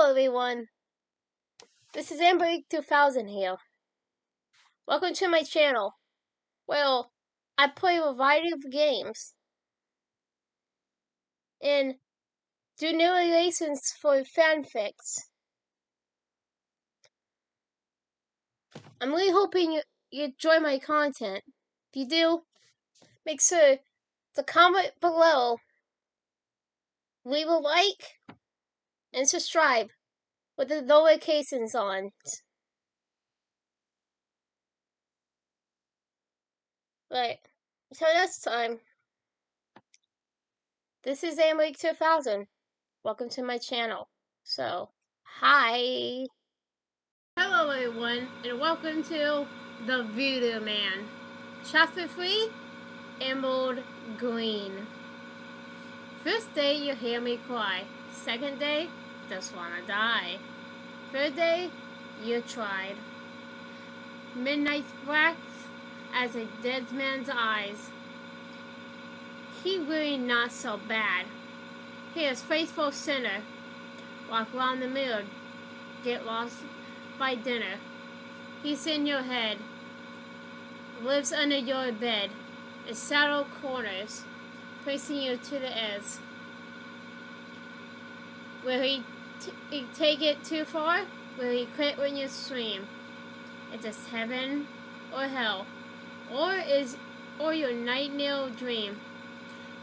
Hello everyone, this is AmberAnkNA here. Welcome to my channel. Well, I play a variety of games and do narrations for fanfics. I'm really hoping you enjoy my content. If you do, make sure to comment below, leave a like, and subscribe with the notifications on. Right, so next time, this is AmberAnkNA. Welcome to my channel. So, hi! Hello everyone, and welcome to The Voodoo Man. Chapter 3, Emerald Green. First day, you hear me cry. Second day, just wanna die. Third day, you tried. Midnight's black as a dead man's eyes. He really not so bad. He is faithful sinner. Walk around the mirror. Get lost by dinner. He's in your head. Lives under your bed. In shadow corners. Placing you to the edge. Will he take it too far? Will he quit when you scream? Is this heaven or hell? Or your nightmare dream?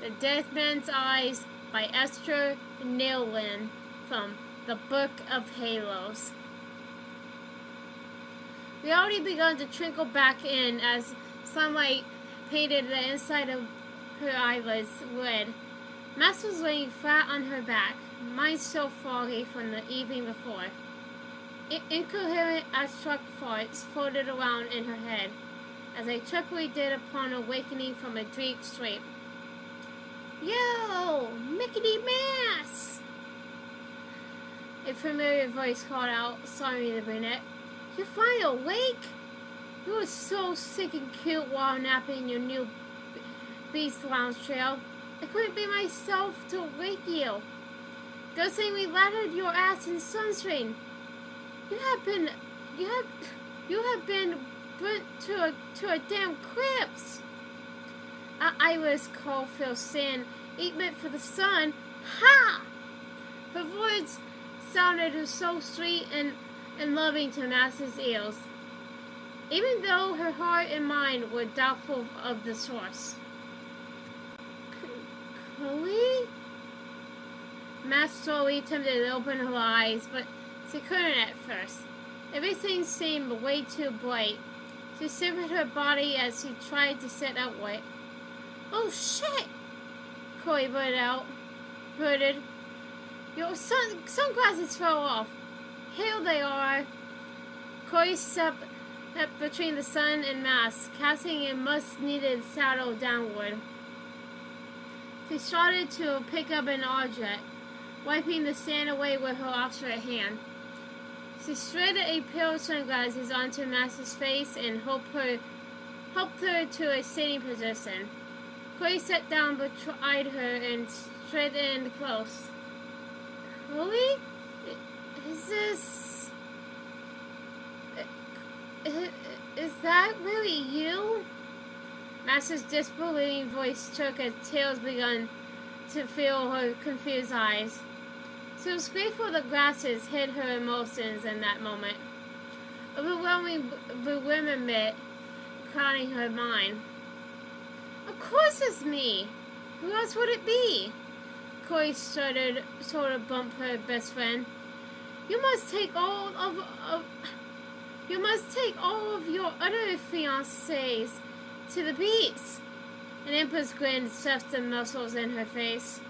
The Death Man's Eyes by Esther Neilin from the Book of Halos. Reality began to trickle back in as sunlight painted the inside of her eyelids red. Max was laying flat on her back, mind so foggy from the evening before. Incoherent abstract thoughts floated around in her head, as they typically did upon awakening from a deep sleep. Yo, Mickey Mouse! A familiar voice called out, sorry the brunette. You're finally awake? You were so sick and cute while napping in your new Beast Lounge trail. I couldn't be myself to wake you. Good thing we lathered your ass in sunscreen. You have been burnt to a damn crisp. Iris Caulfield saying, "Eat meant for the sun." Ha! Her words sounded so sweet and loving to Max's ears, even though her heart and mind were doubtful of the source. Chloe? Max slowly attempted to open her eyes, but she couldn't at first. Everything seemed way too bright. She shivered her body as she tried to sit upright. Oh shit! Chloe blurted. Your sunglasses fell off. Here they are. Chloe stepped between the sun and Max, casting a much-needed shadow downward. She started to pick up an object, wiping the sand away with her outstretched hand. She threaded a pair of sunglasses onto Max's face and helped her to a sitting position. Chloe sat down beside her and straightened close. Chloe? Is that really you? Max's disbelieving voice shook as tears began to fill her confused eyes. She was grateful the glasses hid her emotions in that moment. Overwhelming bewilderment clouding her mind. Of course it's me! Who else would it be? Chloe sort of bumped her best friend. You must take all of your other fiancés to the beach. An empress grin stuffed the muscles in her face.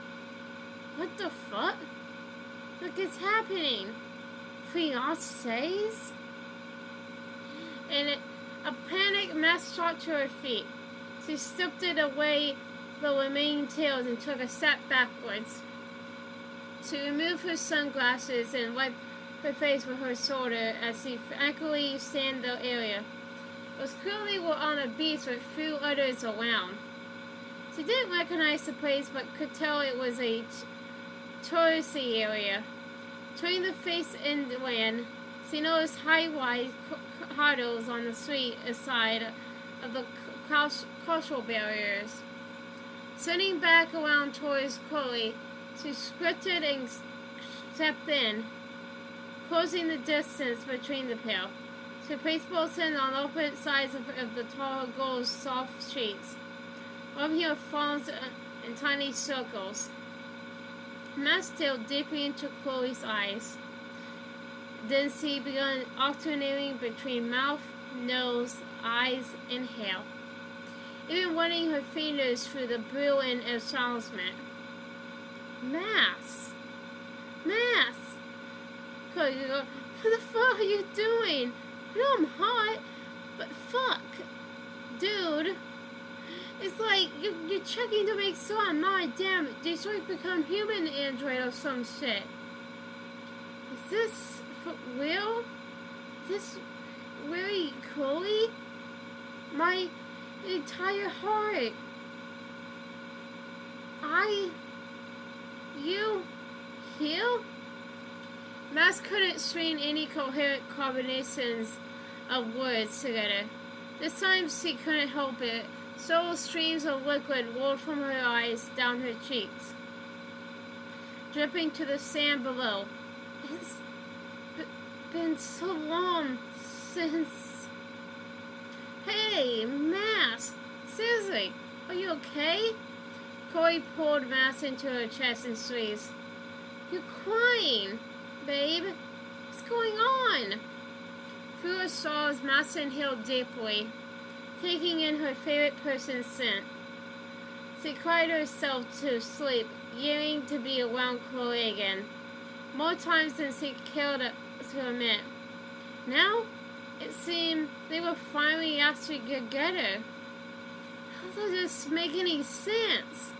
What the fuck? Look, it's happening. Fiancés? In a panic, Max shot to her feet. She slipped away the remaining tails and took a step backwards. She removed her sunglasses and wiped her face with her shoulder as she angrily scanned the area. It was clearly on a beach with few others around. She didn't recognize the place but could tell it was a touristy area. Turning the face inland, she noticed high-wise hurdles on the street aside of the cultural barriers. Turning back around towards Chloe, she scripted and stepped in, closing the distance between the pair. She placed both hands on opposite sides of the tall girl's soft sheets, rubbing her palms in tiny circles. Mask stared deeply into Chloe's eyes. Then she began alternating between mouth, nose, eyes, and hair, even running her fingers through the brilliant establishment. Mask! Chloe, what the fuck are you doing? I know I'm hot, but fuck. Dude, it's like you're checking to make sure I'm not a damn Detroit become human android or some shit. Is this for real? Is this really Chloe? My entire heart. You here? Mask couldn't string any coherent combinations of words together. This time she couldn't help it. Several streams of liquid rolled from her eyes down her cheeks, dripping to the sand below. It's been so long since... Hey, Mask! Seriously, are you okay? Chloe pulled Mask into her chest and squeezed. You're crying, babe. What's going on? Through her sobs, Mask inhaled deeply, taking in her favorite person's scent. She cried herself to sleep, yearning to be around Chloe again, more times than she cared to admit. Now, it seemed they were finally actually together. How does this make any sense?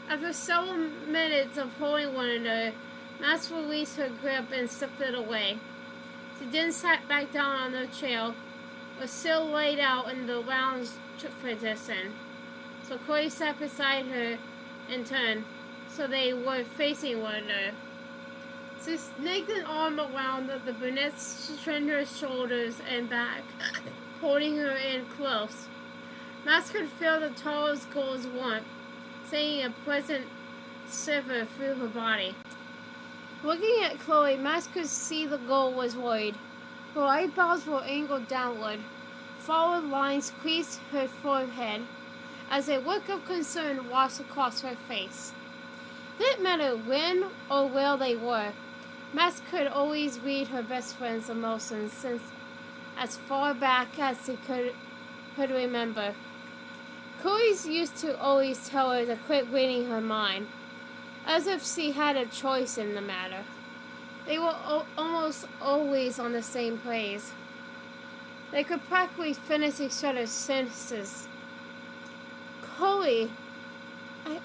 After several minutes of holding one another, Mask released her grip and slipped it away. She then sat back down on the chair, was still laid out in the lounge position. So Chloe sat beside her in turn, so they were facing one another. She snaked an arm around the brunette's slender shoulders and back, holding her in close. Mask could feel the tallest girl's warmth, sending a pleasant shiver through her body. Looking at Chloe, Mask could see the girl was worried. Her eyebrows were angled downward. Forward lines creased her forehead as a look of concern washed across her face. It didn't matter when or where they were. Mask could always read her best friend's emotions since as far back as she could remember. Chloe's used to always tell her to quit reading her mind, as if she had a choice in the matter. They were almost always on the same page. They could practically finish each other's sentences. Chloe, I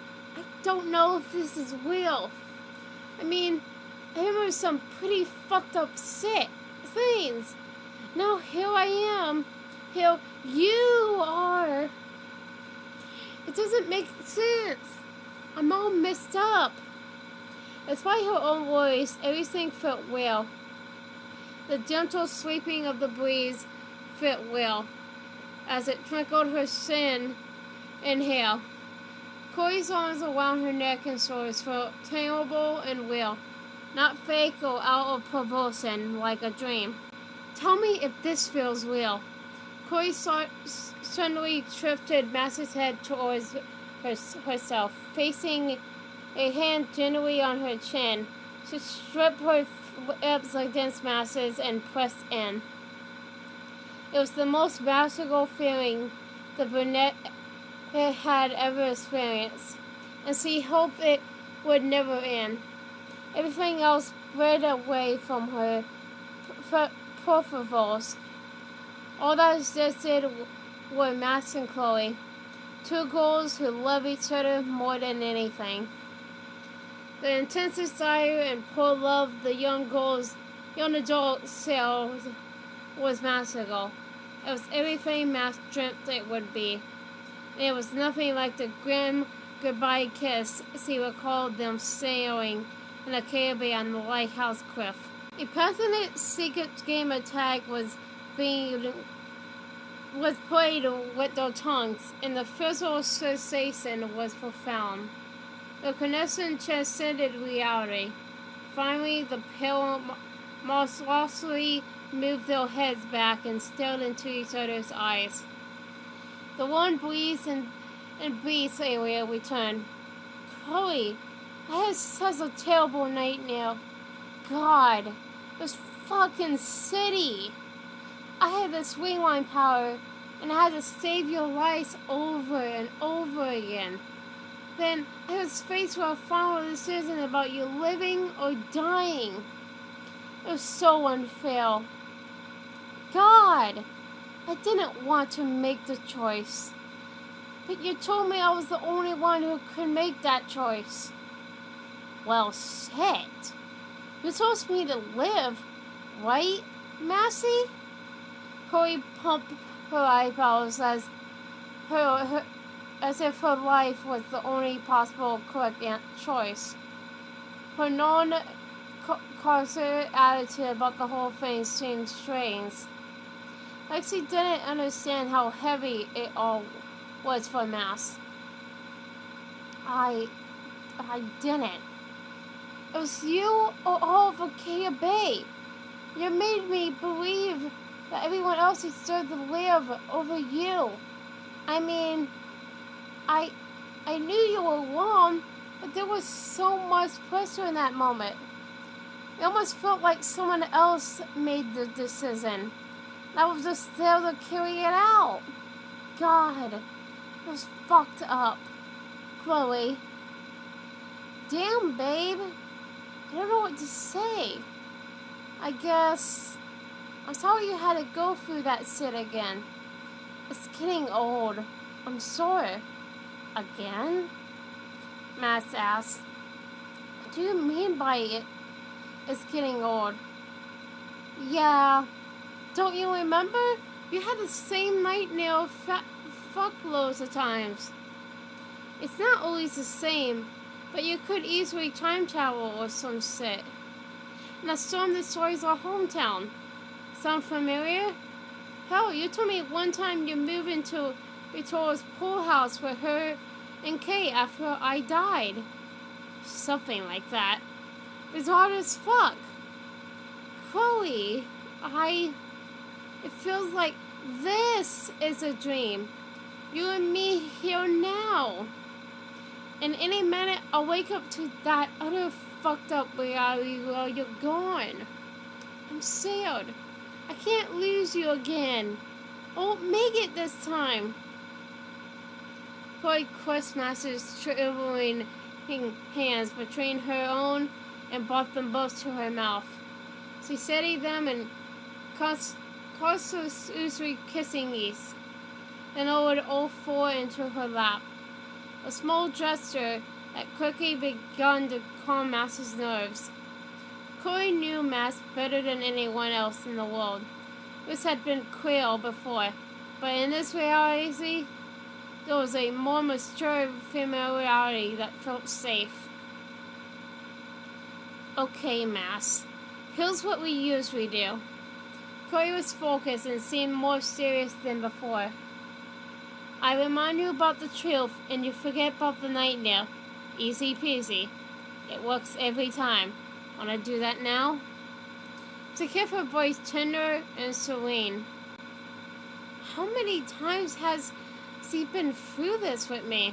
don't know if this is real. I mean, I remember some pretty fucked up things. Now here I am. Here you are. It doesn't make sense. I'm all messed up. Despite her own worries, everything felt well. The gentle sweeping of the breeze fit well, as it trickled her chin and hair. Chloe's arms around her neck and shoulders felt tangible and real, not fake or out of proportion like a dream. Tell me if this feels real. Chloe suddenly shifted Master's head towards herself, facing a hand gently on her chin. She stripped her lips against Master's and pressed in. It was the most magical feeling the brunette had ever experienced, and she hoped it would never end. Everything else spread away from her peripherals. All that existed were Max and Chloe, two girls who loved each other more than anything. The intense desire and poor love the young adult self was magical. It was everything Max dreamt it would be. And it was nothing like the grim goodbye kiss she recalled them sharing in a Caribbean on the lighthouse cliff. A passionate secret game of tag was played with their tongues, and the physical sensation was profound. The connection transcended reality. Finally, the pair monstruously moved their heads back and stared into each other's eyes. The warm breeze and breeze area returned. Chloe, I had such a terrible nightmare. God, this fucking city. I had this rewind power, and I had to save your lives over and over again. Then I was faced with a final decision about you living or dying. It was so unfair. God, I didn't want to make the choice. But you told me I was the only one who could make that choice. Well, shit. You're supposed me to live, right, Massey? Chloe pumped her eyebrows as if her life was the only possible correct choice. Her non-causal attitude about the whole thing seemed strange. Like she didn't understand how heavy it all was for Mass. I didn't. It was you or all of Acacia Bay. You made me believe that everyone else deserved to live over you. I mean, I knew you were wrong, but there was so much pressure in that moment. It almost felt like someone else made the decision. I was just there to carry it out. God, it was fucked up. Chloe. Damn, babe. I don't know what to say. I guess I'm sorry you had to go through that shit again. It's getting old. I'm sorry. Again? Max asked. What do you mean by it? It's getting old. Yeah. Don't you remember? You had the same nightmare fuckloads of times. It's not always the same, but you could easily time travel or some shit. And I stormed destroys our hometown. Sound familiar? Hell, you told me one time you moved into Victoria's pool house with her and Kay after I died. Something like that. It's hard as fuck. Chloe, it feels like this is a dream. You and me here now. And any minute I'll wake up to that other fucked up reality while you're gone. I'm scared. I can't lose you again. I won't make it this time. Chloe crushed Master's trembling hands between her own and brought them both to her mouth. She steadied them and cautiously kissing each, then lowered all four into her lap. A small gesture that quickly began to calm Master's nerves. Chloe knew Mass better than anyone else in the world. This had been clear before, but in this reality, there was a more mature familiarity that felt safe. Okay, Mass. Here's what we usually do. Chloe was focused and seemed more serious than before. I remind you about the truth, and you forget about the nightmare. Easy peasy. It works every time. Wanna do that now? To keep her voice tender and serene. How many times has she been through this with me?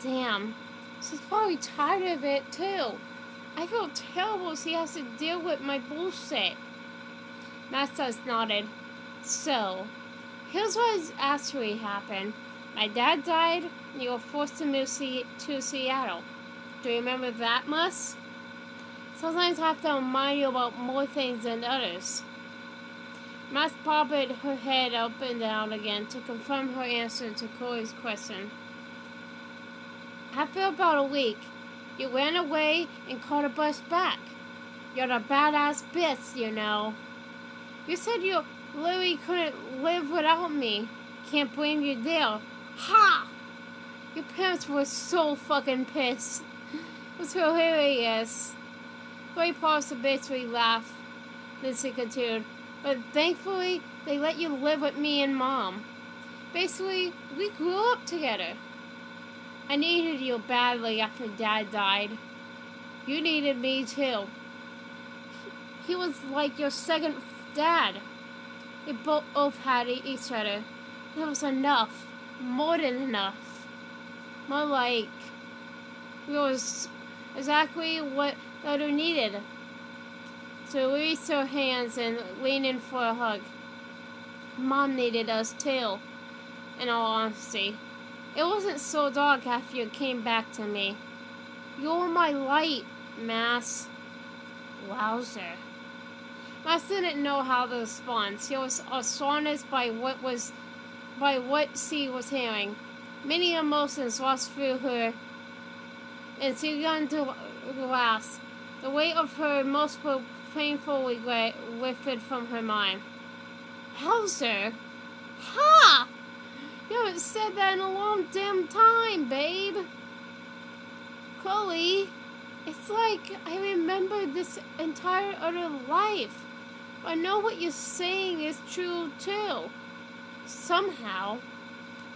Damn. She's probably tired of it, too. I feel terrible she has to deal with my bullshit. Mastas nodded. So, here's what actually happened. My dad died, and you were forced to move to Seattle. Do you remember that much? Sometimes I have to remind you about more things than others. Mas popped her head up and down again to confirm her answer to Chloe's question. After about a week, you ran away and caught a bus back. You're a badass bitch, you know. You said you literally couldn't live without me. Can't blame you there. Ha! Your parents were so fucking pissed. It was hilarious. Chloe paused to bitterly laugh. Then she continued, but thankfully, they let you live with me and Mom. Basically, we grew up together. I needed you badly after Dad died. You needed me too. He was like your second dad. We both had each other. It was enough. More than enough. More like it was exactly what the other needed. So we reached our hands and leaned in for a hug. Mom needed us too, in all honesty. It wasn't so dark after you came back to me. You were my light, Mass. Wowzer. Mass didn't know how to respond. She was astonished by what she was hearing. Many emotions rushed through her, and she began to grasp. The weight of her most painful regret lifted from her mind. Wowzer? Ha! You haven't said that in a long damn time, babe. Chloe, it's like I remember this entire other life. I know what you're saying is true too. Somehow,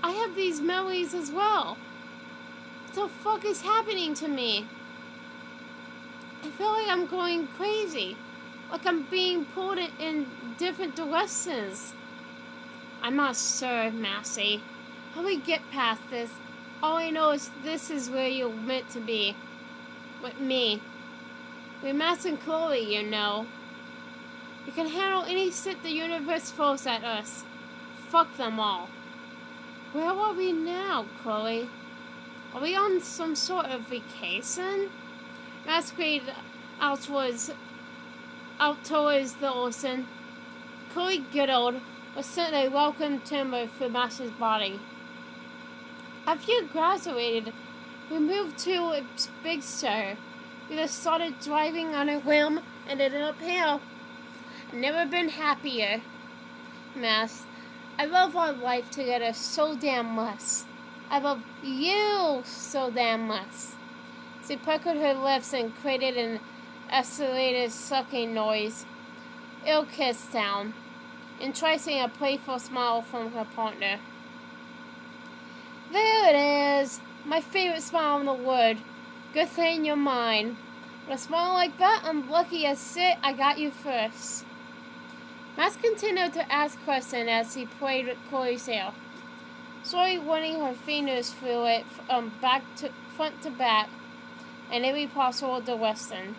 I have these memories as well. What the fuck is happening to me? I feel like I'm going crazy. Like I'm being pulled in different directions. I'm not sure, Massey. How do we get past this? All I know is this is where you're meant to be. With me. We're Mass and Chloe, you know. We can handle any shit the universe throws at us. Fuck them all. Where are we now, Chloe? Are we on some sort of vacation? Mass screamed out towards the ocean. Chloe giggled, but sent a welcome timber through Mass's body. After you graduated, we moved to a big city. We just started driving on a whim and ended up here. I've never been happier. Mass, I love our life together so damn much. I love you so damn much. She puckered her lips and created an isolated sucking noise. Ill kiss down, enticing a playful smile from her partner. There it is! My favorite smile in the world. Good thing you're mine. With a smile like that, I'm lucky as shit I got you first. Mass continued to ask questions as he played with Chloe's hair, slowly running her fingers through it front to back, in every possible direction.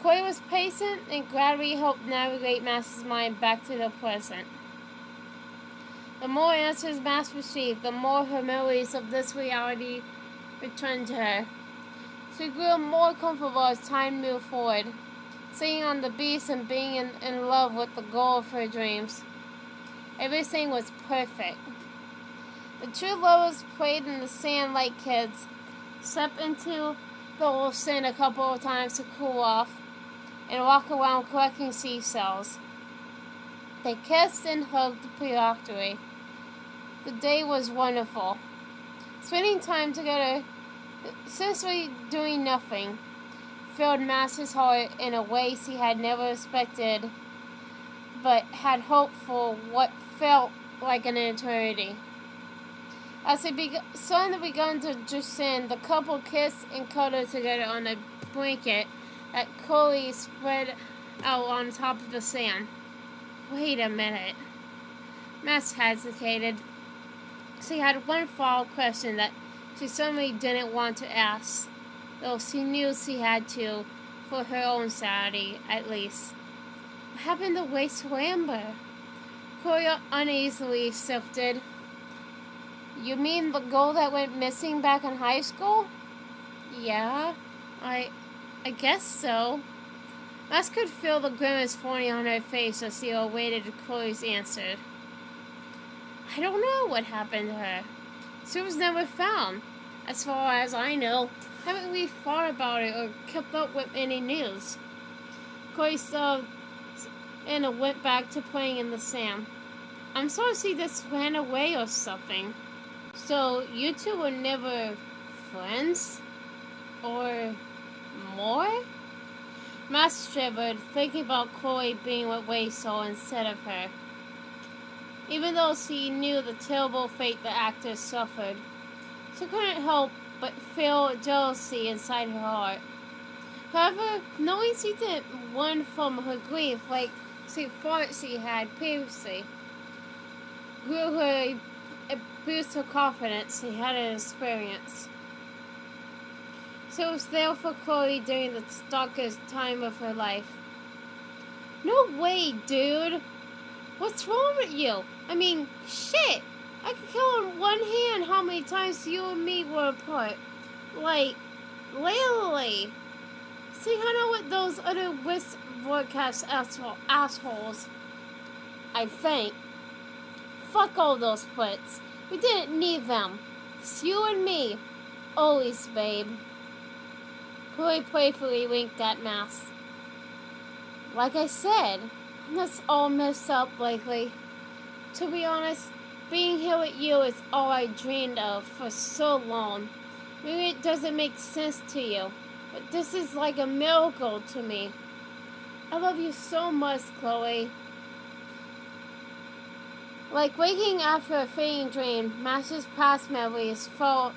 Chloe was patient and gladly helped navigate Mass's mind back to the present. The more answers Mass received, the more her memories of this reality returned to her. She grew more comfortable as time moved forward, sitting on the beach and being in love with the goal of her dreams. Everything was perfect. The two lovers played in the sand like kids, stepped into the ocean a couple of times to cool off, and walked around collecting seashells. They kissed and hugged periodically. The day was wonderful. Spending time together, essentially doing nothing, filled Mass's heart in a way she had never expected, but had hoped for what felt like an eternity. As the sun began to descend, the couple kissed and cuddled together on a blanket that Chloe spread out on top of the sand. Wait a minute. Mass hesitated. She had one follow-up question that she certainly didn't want to ask, though she knew she had to, for her own sanity, at least. What happened to Waste Amber? Chloe uneasily shifted. You mean the girl that went missing back in high school? Yeah, I guess so. Mass could feel the grimace forming on her face as she awaited Chloe's answer. I don't know what happened to her. She was never found. As far as I know, haven't we thought about it or kept up with any news? Chloe sobbed and went back to playing in the sand. I'm sorry she just ran away or something. So, you two were never friends? Or more? Mass shivered, thinking about Chloe being with Weisel instead of her. Even though she knew the terrible fate the actors suffered, she couldn't help but feel jealousy inside her heart. However, knowing she didn't run from her grief like she thought she had previously, grew her a boost of confidence she hadn't experienced. She was there for Chloe during the darkest time of her life. No way, dude! What's wrong with you? I mean, shit! I can count on one hand how many times you and me were apart. Like, literally. See, hang out with those other West broadcast assholes. I think. Fuck all those splits. We didn't need them. It's you and me. Always, babe. Chloe playfully winked at Mass. Like I said, that's all messed up lately. To be honest, being here with you is all I dreamed of for so long. Maybe it doesn't make sense to you, but this is like a miracle to me. I love you so much, Chloe. Like waking after a fading dream, Mass's past memories felt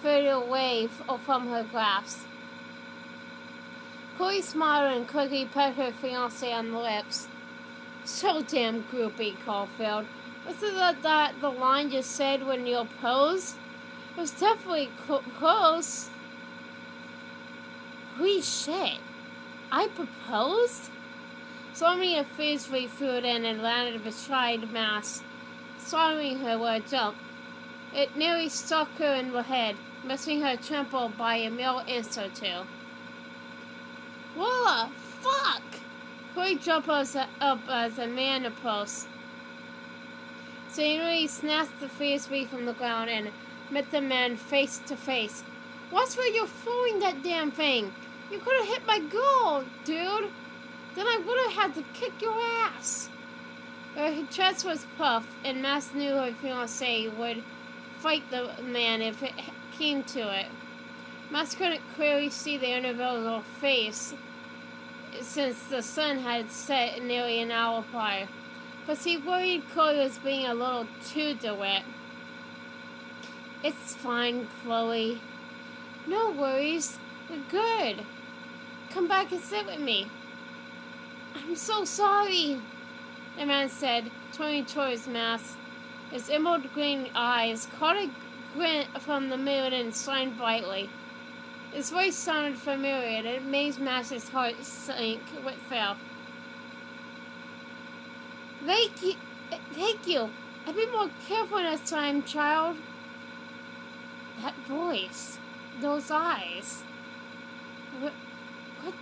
further away from her grasp. Chloe smiled and quickly pet her fiancé on the lips. So damn groupie, Caulfield. Wasn't that the line you said when you proposed? It was definitely close. Holy shit. I proposed? Slamming her fiercely threw it in and landed beside Mass, startling her with a jump. It nearly struck her in the head, missing her trampled by a mere inch or two. What the fuck? Chloe jumped up as a man approached. So he really snatched the frisbee from the ground and met the man face to face. What's where you're throwing that damn thing? You could have hit my girl, dude. Then I would have had to kick your ass. Her chest was puffed, and Mass knew her fiancé would fight the man if it came to it. Mass couldn't clearly see the individual's face since the sun had set nearly an hour prior, but he worried Chloe was being a little too direct. It's fine, Chloe. No worries. We're good. Come back and sit with me. I'm so sorry, the man said, turning towards Mass. His emerald green eyes caught a glint from the moon and shined brightly. His voice sounded familiar, and it made Mass's heart sink with fear. Thank you. I'll be more careful next time, child. That voice. Those eyes. What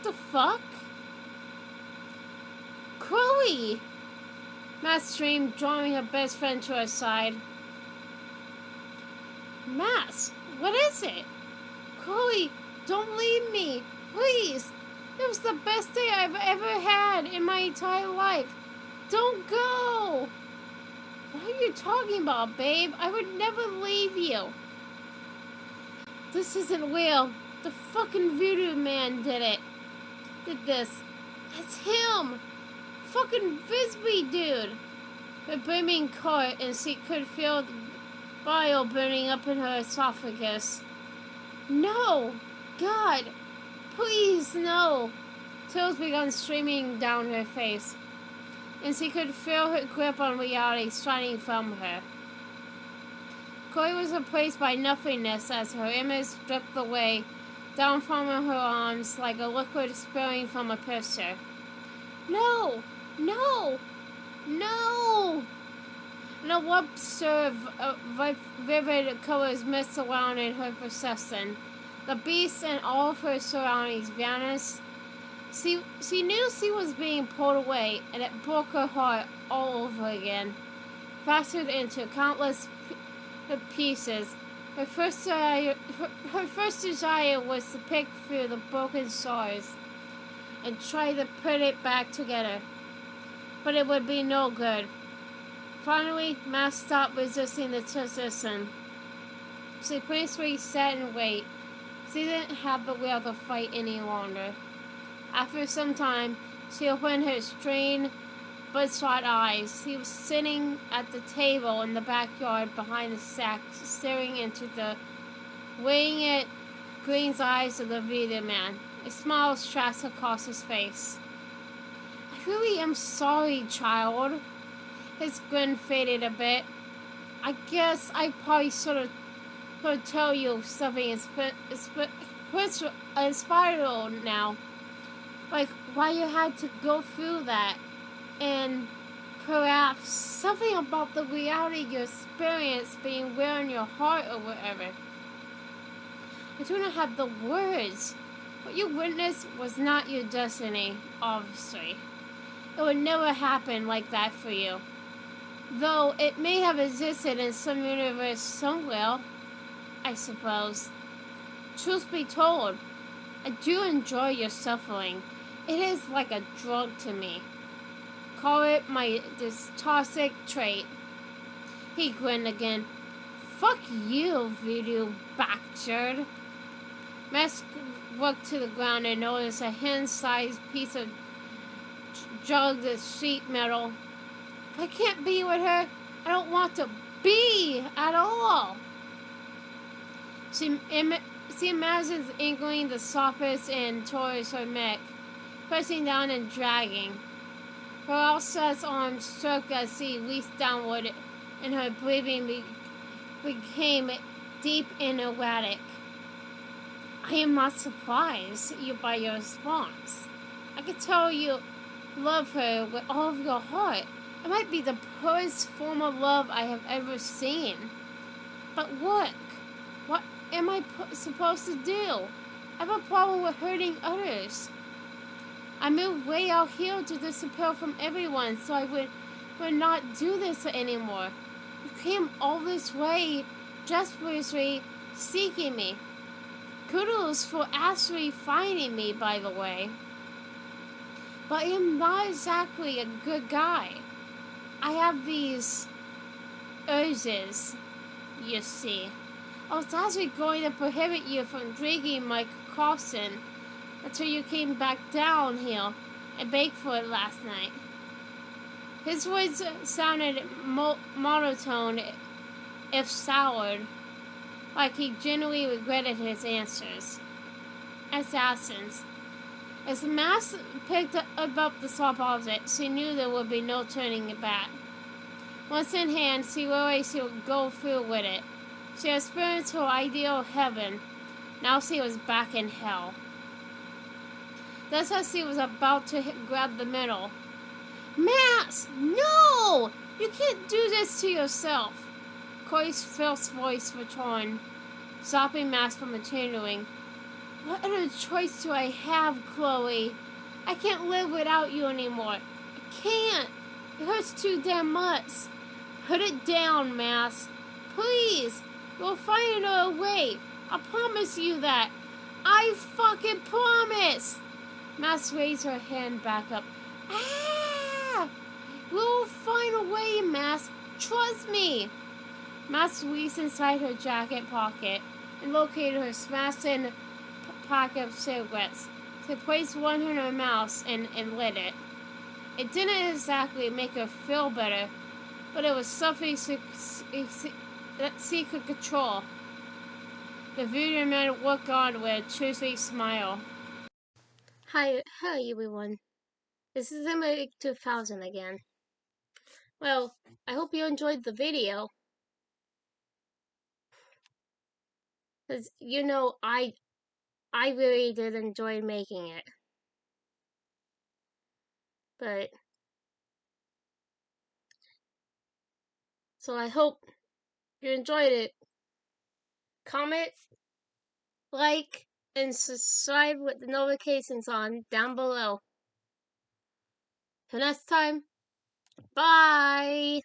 the fuck? Chloe! Mass screamed, drawing her best friend to her side. Mass, what is it? Chloe, don't leave me, please. It was the best day I've ever had in my entire life. Don't go. What are you talking about, babe? I would never leave you. This isn't real. The fucking Voodoo man did this. It's him. Fucking Frisbee dude. Her brimming caught, and she could feel the bile burning up in her esophagus. No! God! Please, no! Tears began streaming down her face, and she could feel her grip on reality sliding from her. Chloe was replaced by nothingness as her image dripped away down from her arms like a liquid spilling from a pitcher. No! No! No! And a warp serve of vivid colors mist around in her perception. The beast and all of her surroundings vanished. She knew she was being pulled away, and it broke her heart all over again. Fractured into countless pieces. Her first desire was to pick through the broken shards and try to put it back together. But it would be no good. Finally, Mass stopped resisting the transition. She peacefully sat and waited. She didn't have the will to fight any longer. After some time, she opened her strained, bloodshot eyes. He was sitting at the table in the backyard behind the sack, staring into the weighing it green's eyes of the Voodoo man. A smile stretched across his face. I really am sorry, child. His grin faded a bit. I guess I probably should tell you something inspiral now. Like why you had to go through that. And perhaps something about the reality you experienced being wear in your heart or whatever. I do not have the words. What you witnessed was not your destiny, obviously. It would never happen like that for you. Though it may have existed in some universe somewhere, I suppose. Truth be told, I do enjoy your suffering. It is like a drug to me. Call it my toxic trait. He grinned again. Fuck you, Voodoo bastard. Mask looked to the ground and noticed a hand-sized piece of jugged sheet metal. If I can't be with her, I don't want to be at all. She imagines inkling the softest and towards her neck, pressing down and dragging. Her outstretched arms struck as she reached downward, and her breathing became deep and erratic. I am not surprised by your response. I could tell you love her with all of your heart. It might be the purest form of love I have ever seen. But look, what am I supposed to do? I have a problem with hurting others. I moved way out here to disappear from everyone so I would not do this anymore. You came all this way, desperately seeking me. Kudos for actually finding me, by the way. But I am not exactly a good guy. I have these urges, you see. I was actually going to prohibit you from drinking my concoction until you came back down here and baked for it last night. His voice sounded monotone, if soured, like he genuinely regretted his assassins. As the mask picked up the swap opposite, she knew there would be no turning it back. Once in hand, she realized she would go through with it. She had experienced her ideal heaven. Now she was back in hell. That's how she was about to grab the middle. Max, no! You can't do this to yourself. Corey's fierce voice returned, stopping Max from continuing. What other choice do I have, Chloe? I can't live without you anymore. I can't. It hurts too damn much. Put it down, Max. Please. We'll find another way. I promise you that. I fucking promise. Max raised her hand back up. Ah! We'll find a way, Max. Trust me. Max reached inside her jacket pocket and located her smashed-in pack of cigarettes. She placed one in her mouth and lit it. It didn't exactly make her feel better, but it was something that she could control. The Voodoo man looked on with a truthful smile. Hi everyone. This is AmberAnkNA 2000 again. Well, I hope you enjoyed the video. Because, you know, I really did enjoy making it. But, so I hope you enjoyed it. Comment, like, and subscribe with the notifications on down below. Till next time, bye!